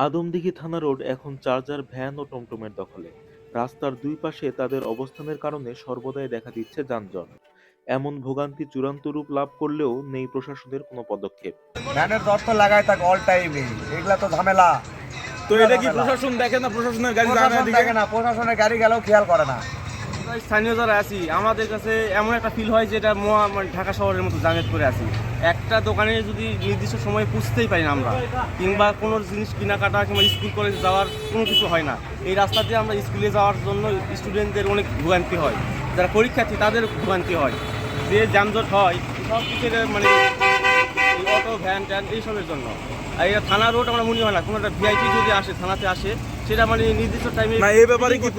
আদমদীঘি থানা রোড এখন charger van ও টমটমের দখলে। রাস্তার দুই পাশে তাদের অবস্থানের কারণে সর্বদাই দেখা দিচ্ছে যানজট। এমন ভোগান্তি চূড়ান্ত রূপ লাভ করলেও নেই প্রশাসনের কোনো পদক্ষেপ। ভ্যানের দর তো লাগায় থাকে অল টাইমে, এগুলা তো ঝামেলা। তো এটা কি প্রশাসন দেখে না? প্রশাসনের গাড়ি যায় না প্রশাসন এদিকে? দেখে না, প্রশাসনের গাড়ি গেলেও খেয়াল করে না। আমরা স্থানীয় যারা আছি আমাদের কাছে এমন একটা ফিল হয় যে এটা ঢাকা শহরের মতো জামেত করে আছি। একটা দোকানে যদি নির্দিষ্ট সময়ে পুষতেই পারি না আমরা, কিংবা কোনো জিনিস কেনাকাটা কিংবা স্কুল কলেজ যাওয়ার কোনো কিছু হয় না। এই রাস্তা দিয়ে আমরা স্কুলে যাওয়ার জন্য স্টুডেন্টদের অনেক ভোগান্তি হয়, যারা পরীক্ষার্থী তাদের ভোগান্তি হয়, যে যানজট হয় সব কিছুর এই অটো ভ্যান ট্যান এইসবের জন্য। আর এটা থানা রোড আমার মনে হয় না কোনো একটা ভিআইপি যদি আসে থানাতে আসে সেটা নির্দিষ্ট টাইমে না, এই ব্যাপারে কি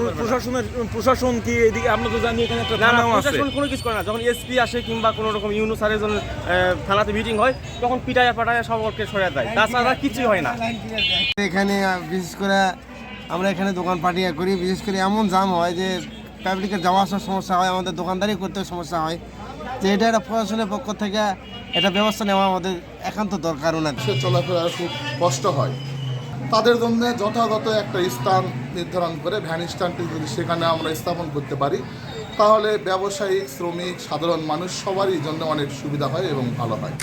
প্রশাসন কি এদিকে? আমরা তো জানি এখানে একটা না না, থানাও আছে। প্রশাসন কোনো কিছু করে না। যখন এসপি আসে কিংবা কোনো রকম ইউনো স্যারের জন্য থানাতে মিটিং হয় তখন পিটায়া পাটায়া সবকে সরিয়ে দেয়, তাছাড়া কিছুই হয় না। এখানে বিশেষ করে আমরা এখানে দোকান পাটিয়া করি, বিশেষ করে এমন জাম হয় যে পাবলিকের যাওয়া আসার সমস্যা হয়, আমাদের দোকানদারি করতে সমস্যা হয়। যে এটা একটা প্রশাসনের পক্ষ থেকে এটা ব্যবস্থা নেওয়া আমাদের একান্ত দরকার। ওনার সে চলাফেরা খুব কষ্ট হয়, তাদের জন্য যথাযথ একটা স্থান নির্ধারণ করে ভ্যান স্ট্যান্ডটি যদি সেখানে আমরা স্থাপন করতে পারি তাহলে ব্যবসায়িক, শ্রমিক, সাধারণ মানুষ সবারই জন্য অনেক সুবিধা হয় এবং ভালো হয়।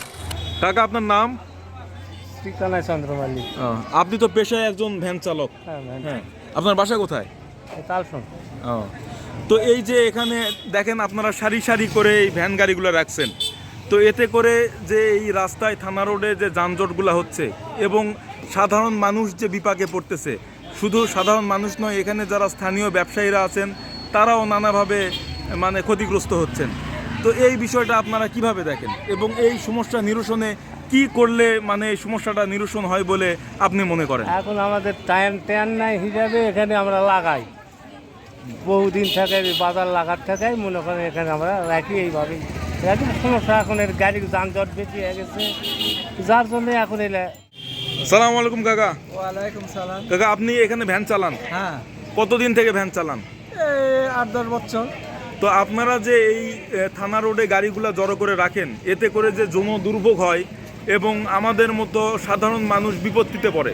কাকা, আপনার নাম? শ্রীকানায় চন্দ্রমালী। আপনি তো পেশায় একজন ভ্যান চালক। হ্যাঁ, আপনার বাসা কোথায়? তালসন। তো এই যে এখানে দেখেন আপনারা সারি সারি করে এই ভ্যান গাড়িগুলো রাখছেন, তো এতে করে যে এই রাস্তায় থানা রোডে যে যানজটগুলো হচ্ছে এবং সাধারণ মানুষ যে বিপাকে পড়তেছে, শুধু সাধারণ মানুষ নয়, এখানে যারা স্থানীয় ব্যবসায়ীরা আছেন তারাও নানাভাবে ক্ষতিগ্রস্ত হচ্ছেন। তো এই বিষয়টা আপনারা কিভাবে দেখেন এবং এই সমস্যা নিরসনে কি করলে এই সমস্যাটা নিরসন হয় বলে আপনি মনে করেন? এখন আমাদের টাইম নাই হিসাবে এখানে আমরা লাগাই, বহুদিন থেকে বাজার লাগার থেকে মনে করেন এখানে আমরা রাখি এইভাবেই রাখি। সমস্যা এখন এর গাড়ির যানজট বেশি হয়ে গেছে, যার জন্য এখন এলে। সালাম আলাইকুম কাকা। ওয়ালাইকুম সালাম। কাকা, আপনি এখানে ভ্যান চালান? হ্যাঁ, কতদিন থেকে ভ্যান চালান? 8-10 বছর। তো আপনারা যে এই থানা রোডে গাড়িগুলো জড়ো করে রাখেন, এতে করে যে জন দুর্ভোগ হয় এবং আমাদের মতো সাধারণ মানুষ বিপত্তিতে পড়ে।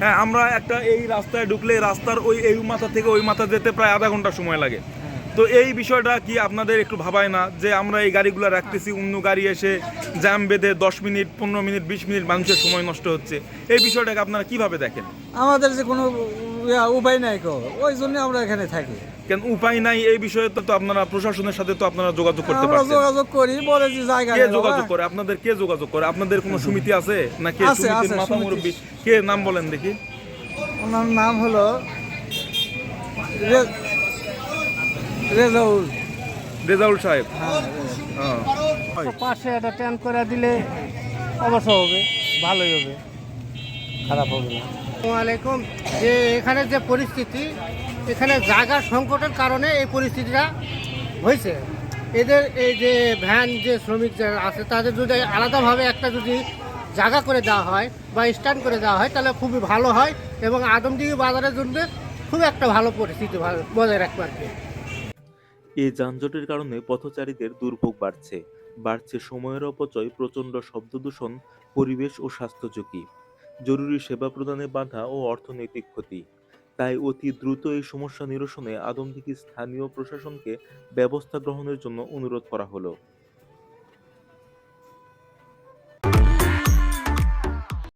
হ্যাঁ, আমরা একটা এই রাস্তায় ঢুকলে রাস্তার এই মাথা থেকে ওই মাথা যেতে প্রায় আধা ঘন্টা সময় লাগে। তো এই বিষয়টা কি আপনাদের একটু ভাবায় না যে আমরা এই গাড়িগুলো রাখতেছি, অন্য গাড়ি এসে জ্যাম বেঁধে 10 মিনিট, 15 মিনিট, 20 মিনিট মানুষের সময় নষ্ট হচ্ছে? এই বিষয়টাকে আপনারা কিভাবে দেখেন? আমাদের যে কোনো উপায় নাই, ওই জন্য আমরা এখানে থাকি। কেন উপায় নাই? এই বিষয়ে তো আপনারা প্রশাসনের সাথে তো আপনারা যোগাযোগ করতে আমরা পারছেন। যোগাযোগ করি, বলে যে জায়গা কে যোগাযোগ করে? আপনাদের কে যোগাযোগ করে? আপনাদের কোনো সমিতি আছে না? কে সমিতির মাথা মুরব্বী? কে নাম বলেন দেখি? ওনার নাম হলো রেজাউল। রেজাউল সাহেব। পাশে একটা ট্যান করে দিলে অবশ্য হবে, ভালোই হবে, খারাপ হবে না। আসসালামাইকুম। যে এখানে যে পরিস্থিতি, এখানে জায়গার সংকটের কারণে এই পরিস্থিতিটা হয়েছে। এদের এই যে ভ্যান যে শ্রমিক যারা আছে তাদের যদি আলাদাভাবে একটা যদি জায়গা করে দেওয়া হয় বা স্ট্যান্ড করে দেওয়া হয় তাহলে খুবই ভালো হয় এবং আদমদীঘি বাজারের জন্য খুব একটা ভালো পরিস্থিতি বজায় রাখবে আর কি। এই যানজটের কারণে পথচারীদের দুর্ভোগ বাড়ছে সময়ের অপচয়, প্রচণ্ড শব্দ দূষণ, পরিবেশ ও স্বাস্থ্য ঝুঁকি, জরুরি সেবা প্রদানে বাধা ও অর্থনৈতিক ক্ষতি। তাই অতি দ্রুত এই সমস্যা নিরসনে আদমদীঘি স্থানীয় প্রশাসনকে ব্যবস্থা গ্রহণের জন্য অনুরোধ করা হলো।